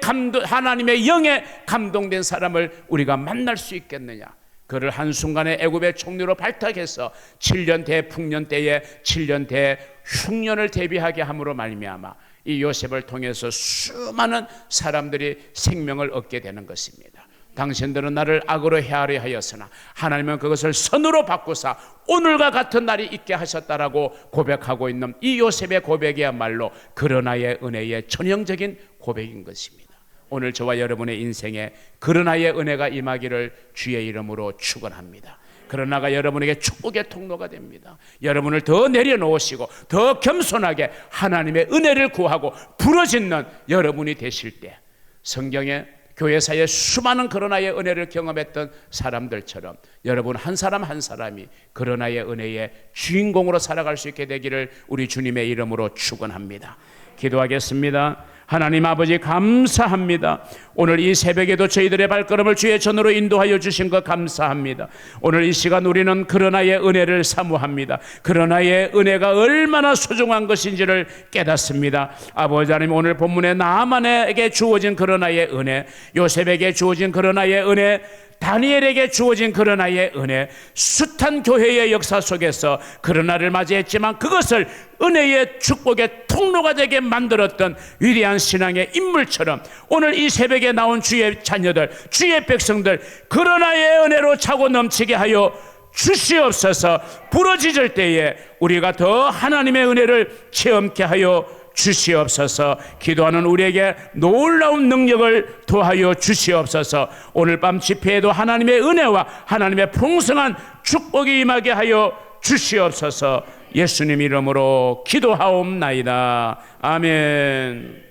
영에 감동된 사람을 우리가 만날 수 있겠느냐. 그를 한순간에 애굽의 총리로 발탁해서 7년 대풍년 때에 7년 대흉년을 대비하게 함으로 말미암아 이 요셉을 통해서 수많은 사람들이 생명을 얻게 되는 것입니다. 당신들은 나를 악으로 헤아려 하였으나 하나님은 그것을 선으로 바꾸사 오늘과 같은 날이 있게 하셨다라고 고백하고 있는 이 요셉의 고백이야말로 그러나의 은혜의 전형적인 고백인 것입니다. 오늘 저와 여러분의 인생에 그러나의 은혜가 임하기를 주의 이름으로 축원합니다. 그러나가 여러분에게 축복의 통로가 됩니다. 여러분을 더 내려놓으시고 더 겸손하게 하나님의 은혜를 구하고 부르짖는 여러분이 되실 때 성경에 교회사의 수많은 그러나의 은혜를 경험했던 사람들처럼 여러분 한 사람 한 사람이 그러나의 은혜의 주인공으로 살아갈 수 있게 되기를 우리 주님의 이름으로 축원합니다. 기도하겠습니다. 하나님 아버지 감사합니다. 오늘 이 새벽에도 저희들의 발걸음을 주의 전으로 인도하여 주신 것 감사합니다. 오늘 이 시간 우리는 그러나의 은혜를 사모합니다. 그러나의 은혜가 얼마나 소중한 것인지를 깨닫습니다. 아버지 하나님, 오늘 본문에 나만에게 주어진 그러나의 은혜, 요셉에게 주어진 그러나의 은혜, 다니엘에게 주어진 그러나의 은혜, 숱한 교회의 역사 속에서 그러나를 맞이했지만 그것을 은혜의 축복의 통로가 되게 만들었던 위대한 신앙의 인물처럼 오늘 이 새벽에 나온 주의 자녀들, 주의 백성들 그러나의 은혜로 차고 넘치게 하여 주시옵소서. 부러지질 때에 우리가 더 하나님의 은혜를 체험케 하여 주시옵소서. 기도하는 우리에게 놀라운 능력을 더하여 주시옵소서. 오늘 밤 집회에도 하나님의 은혜와 하나님의 풍성한 축복이 임하게 하여 주시옵소서. 예수님 이름으로 기도하옵나이다. 아멘.